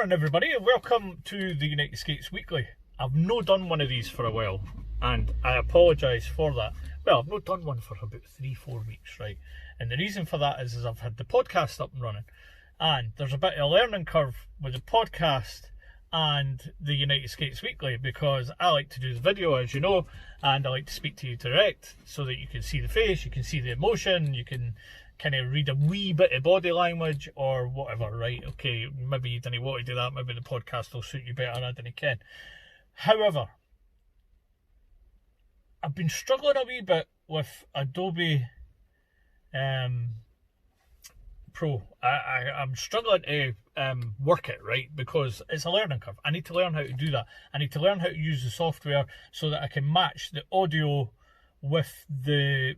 morning everybody, and welcome to the United Skates Weekly. I've not done one of these for a while, and I apologise for that. Well, I've not done one for about 3-4 weeks, right? And the reason for that is I've had the podcast up and running, and there's a bit of a learning curve with the podcast and the United Skates Weekly, because I like to do the video, as you know, and I like to speak to you direct so that you can see the face, you can see the emotion, you can kind of read a wee bit of body language or whatever, right? Okay, maybe you didn't want to do that, maybe the podcast will suit you better, I didn't care. However, I've been struggling a wee bit with Adobe Pro. I'm struggling to work it, right? Because it's a learning curve. I need to learn how to do that. I need to learn how to use the software so that I can match the audio with the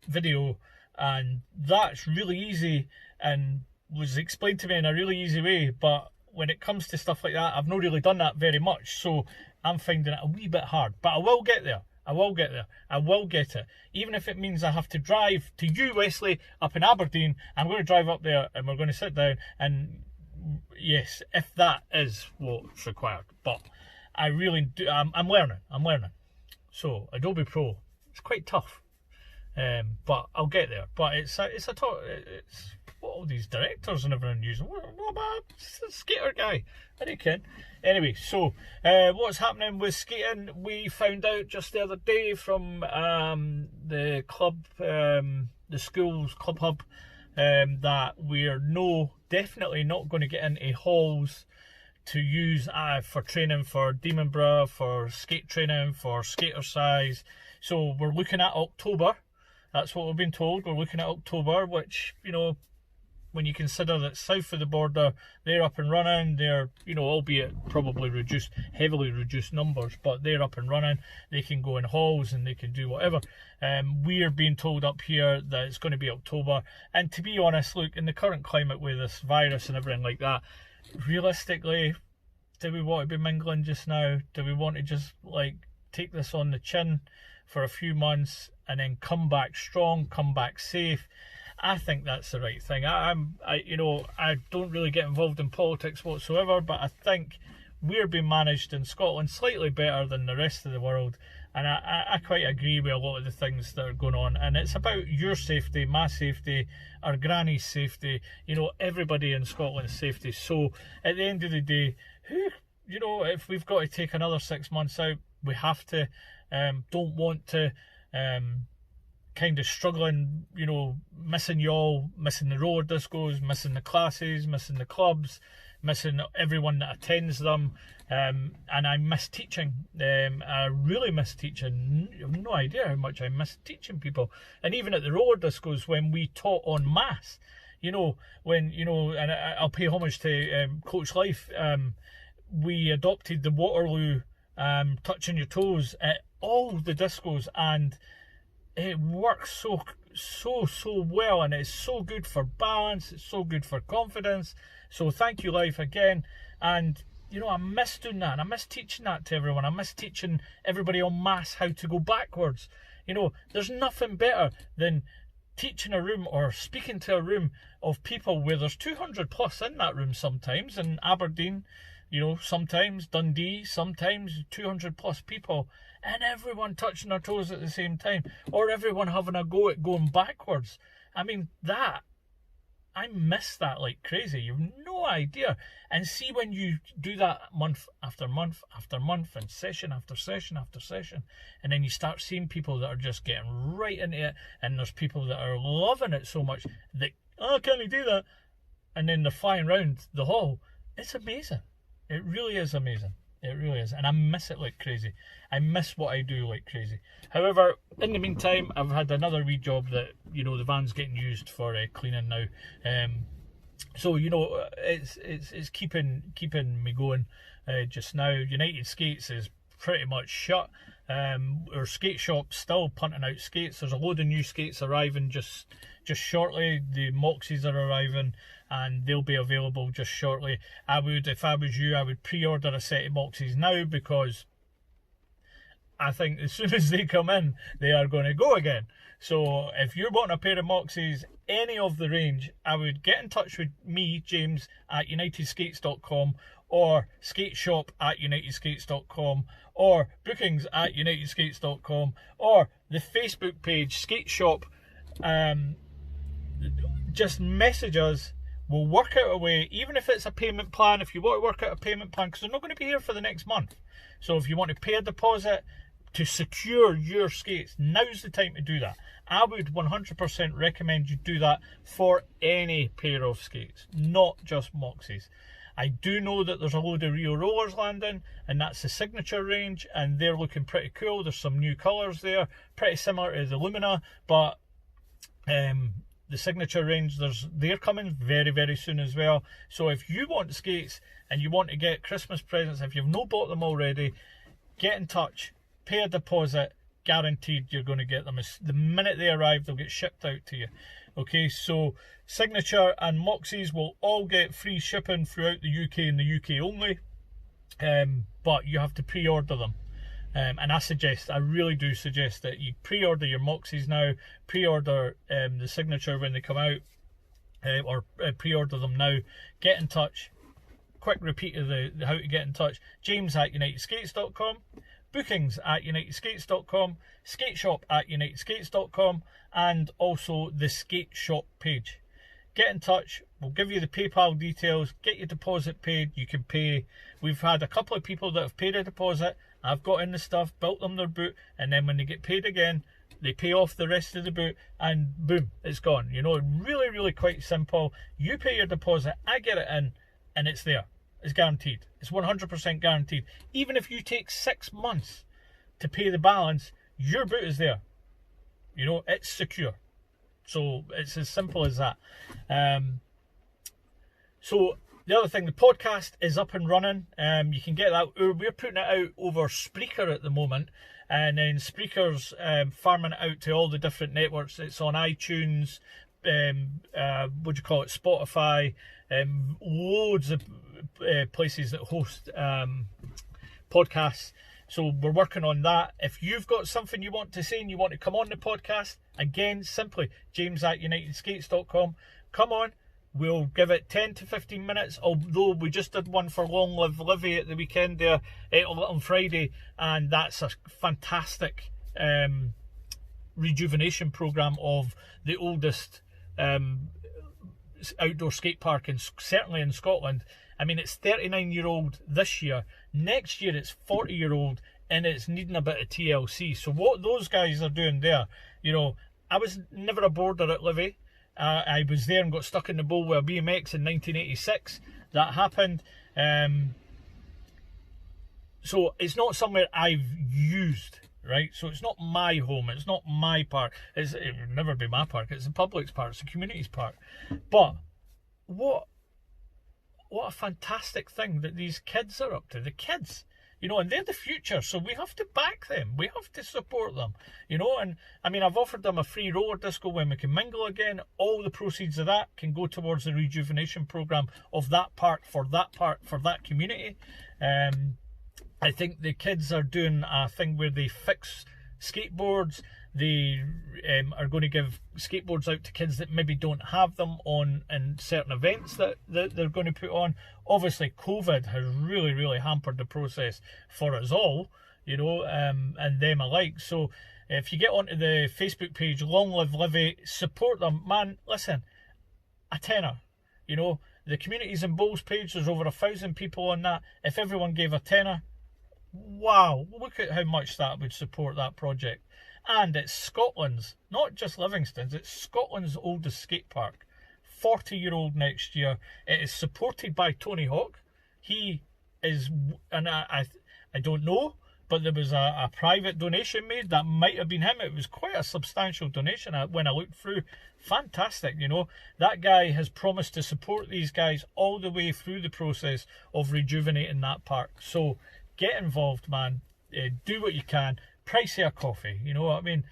video, and that's really easy and was explained to me in a really easy way. But when it comes to stuff like that, I've not really done that very much, so I'm finding it a wee bit hard. But I will get there. I will get there. I will get it. Even if it means I have to drive to you, Wesley, up in Aberdeen, I'm going to drive up there and we're going to sit down, and yes, if that is what's required. But I really do, I'm learning. So Adobe Pro, it's quite tough, but I'll get there. But it's what all these directors and everyone using. What about a skater guy? I reckon. Anyway, so what's happening with skating? We found out just the other day from the club, the school's club hub, that we're definitely not going to get into halls to use for training for Demonborough, for skate training, for skater size. So we're looking at October. That's what we've been told. We're looking at October, which, you know, when you consider that south of the border, they're up and running, they're, you know, albeit probably heavily reduced numbers, but they're up and running, they can go in halls and they can do whatever. We're being told up here that it's going to be October, and to be honest, look, in the current climate with this virus and everything like that, realistically, do we want to be mingling just now? Do we want to just, like, take this on the chin for a few months and then come back strong, come back safe? I think that's the right thing. I don't really get involved in politics whatsoever, but I think we're being managed in Scotland slightly better than the rest of the world, and I quite agree with a lot of the things that are going on. And it's about your safety, my safety, our granny's safety, you know, everybody in Scotland's safety. So at the end of the day, if we've got to take another 6 months out, we have to. Don't want to. Kind of struggling, you know, missing y'all, missing the roller discos, missing the classes, missing the clubs, missing everyone that attends them, and I miss teaching. I really miss teaching. You have no idea how much I miss teaching people. And even at the roller discos, when we taught en masse, you know, when, you know, and I'll pay homage to Coach Life, we adopted the Waterloo touching your toes at all the discos, and it works so well, and it's so good for balance, it's so good for confidence. So thank you, Life, again. And, you know, I miss doing that, and I miss teaching that to everyone. I miss teaching everybody en masse how to go backwards. You know, there's nothing better than teaching a room or speaking to a room of people where there's 200 plus in that room sometimes, in Aberdeen, you know, sometimes Dundee, sometimes 200 plus people, and everyone touching their toes at the same time, or everyone having a go at going backwards. I mean, I miss that like crazy. You've no idea. And see, when you do that month after month after month, and session after session after session, and then you start seeing people that are just getting right into it, and there's people that are loving it so much that, oh, can we do that? And then they're flying around the hall. It's amazing. It really is amazing. It really is. And I miss it like crazy. I miss what I do like crazy. However, in the meantime, I've had another wee job that, you know, the van's getting used for cleaning now. So, you know, it's keeping me going just now. United Skates is pretty much shut. Our skate shop's still punting out skates. There's a load of new skates arriving just shortly. The Moxis are arriving, and they'll be available just shortly. If I was you, I would pre-order a set of Moxis now, because I think as soon as they come in, they are going to go again. So if you're wanting a pair of Moxis, any of the range, I would get in touch with me, James, at unitedskates.com, or skateshop@unitedskates.com, or bookings@unitedskates.com, or the Facebook page Skate Shop. Just message us. We'll work out a way, even if it's a payment plan, if you want to work out a payment plan, because they're not going to be here for the next month. So if you want to pay a deposit to secure your skates, now's the time to do that. I would 100% recommend you do that for any pair of skates, not just Moxis. I do know that there's a load of Rio Rollers landing, and that's the signature range, and they're looking pretty cool. There's some new colours there, pretty similar to the Lumina, but the signature range, they're coming very, very soon as well. So if you want skates and you want to get Christmas presents, if you've not bought them already, get in touch, pay a deposit, guaranteed you're going to get them. The minute they arrive, they'll get shipped out to you. Okay, so Signature and Moxis will all get free shipping throughout the UK and the UK only, but you have to pre-order them. And I really do suggest that you pre-order your Moxis now, pre-order the Signature when they come out, or pre-order them now. Get in touch. Quick repeat of the how to get in touch. James@unitedskates.com, bookings@unitedskates.com, skateshop@unitedskates.com, and also the Skate Shop page. Get in touch. We'll give you the PayPal details. Get your deposit paid. You can pay. We've had a couple of people that have paid a deposit. I've got in the stuff, built them their boot, and then when they get paid again, they pay off the rest of the boot, and boom, it's gone. You know, really, really quite simple. You pay your deposit, I get it in, and it's there. It's guaranteed. It's 100% guaranteed. Even if you take 6 months to pay the balance, your boot is there. You know, it's secure. So it's as simple as that. So the other thing, the podcast is up and running. You can get that. We're putting it out over Spreaker at the moment, and then Spreaker's farming it out to all the different networks. It's on iTunes, Spotify, loads of places that host podcasts. So we're working on that. If you've got something you want to say and you want to come on the podcast, again, simply james@unitedskates.com. Come on. We'll give it 10 to 15 minutes, although we just did one for Long Live Livy at the weekend there on Friday, and that's a fantastic rejuvenation program of the oldest outdoor skate park, certainly in Scotland. I mean, it's 39-year-old this year. Next year, it's 40-year-old, and it's needing a bit of TLC. So what those guys are doing there, you know, I was never a boarder at Livy. I was there and got stuck in the bowl with a BMX in 1986. That happened. So it's not somewhere I've used, right? So it's not my home. It's not my park. It would never be my park. It's the public's park. It's the community's park. But what a fantastic thing that these kids are up to. The kids, you know, and they're the future, so we have to back them. We have to support them, you know. And I mean, I've offered them a free roller disco when we can mingle again. All the proceeds of that can go towards the rejuvenation program of that park, for that community. I think the kids are doing a thing where they fix skateboards. They are going to give skateboards out to kids that maybe don't have them in certain events that they're going to put on. Obviously, COVID has really, really hampered the process for us all, you know, and them alike. So if you get onto the Facebook page, Long Live Livy, support them. Man, listen, a tenner, you know. The Communities and Bowls page, there's over 1,000 people on that. If everyone gave a tenner, wow, look at how much that would support that project. And it's Scotland's, not just Livingston's, it's Scotland's oldest skate park. 40-year-old next year. It is supported by Tony Hawk. He is, and I don't know, but there was a private donation made. That might have been him. It was quite a substantial donation when I looked through. Fantastic, you know. That guy has promised to support these guys all the way through the process of rejuvenating that park. So get involved, man. Do what you can. Price of a coffee, you know what I mean?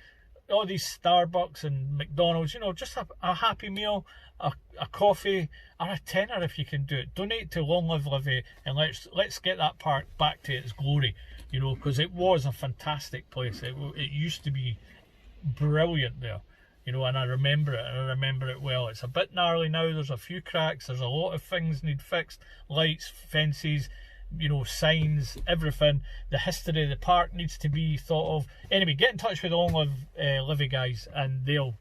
All these Starbucks and McDonald's, you know, just a happy meal, a coffee, or a tenner if you can do it. Donate to Long Live Livy, and let's get that park back to its glory, you know, because it was a fantastic place. It used to be brilliant there. you know, and I remember it, and I remember it well. It's a bit gnarly now, there's a few cracks, there's a lot of things need fixed, lights, fences, you know, signs, everything. The history of the park needs to be thought of. Anyway, get in touch with the Long Live Livy guys, and they'll,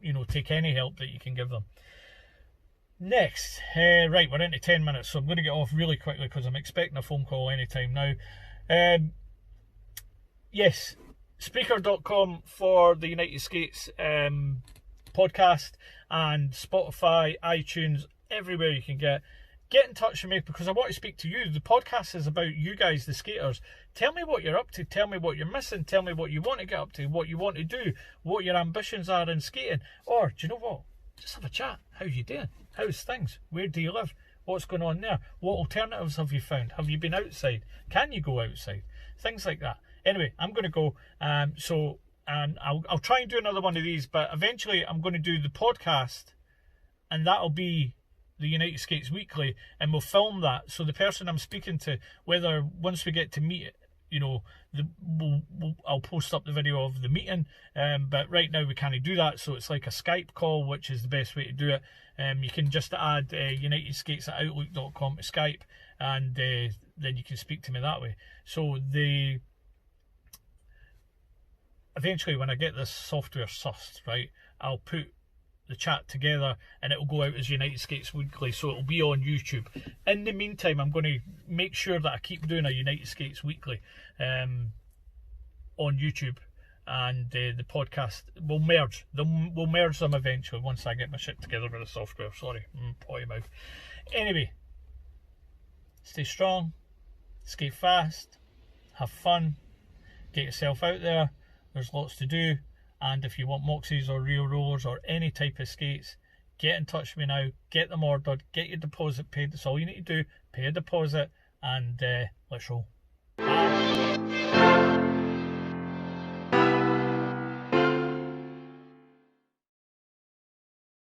you know, take any help that you can give them. Next, right, we're into 10 minutes, so I'm going to get off really quickly because I'm expecting a phone call anytime now. Yes, Spreaker.com for the United Skates podcast, and Spotify, iTunes, everywhere you can get in touch with me, because I want to speak to you. The podcast is about you guys, the skaters. Tell me what you're up to, tell me what you're missing, tell me what you want to get up to, what you want to do, what your ambitions are in skating. Or, do you know what? Just have a chat. How you doing? How's things? Where do you live? What's going on there? What alternatives have you found? Have you been outside? Can you go outside? Things like that. Anyway, I'm going to go. And I'll try and do another one of these, but eventually I'm going to do the podcast, and that'll be the United Skates Weekly, and we'll film that. So the person I'm speaking to, whether once we get to meet it, you know, I'll post up the video of the meeting, but right now we can't do that, so it's like a Skype call, which is the best way to do it. You can just add unitedskates@outlook.com to Skype, and then you can speak to me that way. So eventually, when I get this software sussed, right, I'll put the chat together and it'll go out as United Skates Weekly, so it'll be on YouTube. In the meantime, I'm going to make sure that I keep doing a United Skates Weekly on YouTube, and the podcast will merge. We'll merge them eventually once I get my shit together with the software. Sorry, potty mouth. Anyway, stay strong, skate fast, have fun, get yourself out there. There's lots to do. And if you want Moxis or real rollers or any type of skates, get in touch with me now. Get them ordered. Get your deposit paid. That's all you need to do. Pay a deposit, and let's roll. Bye.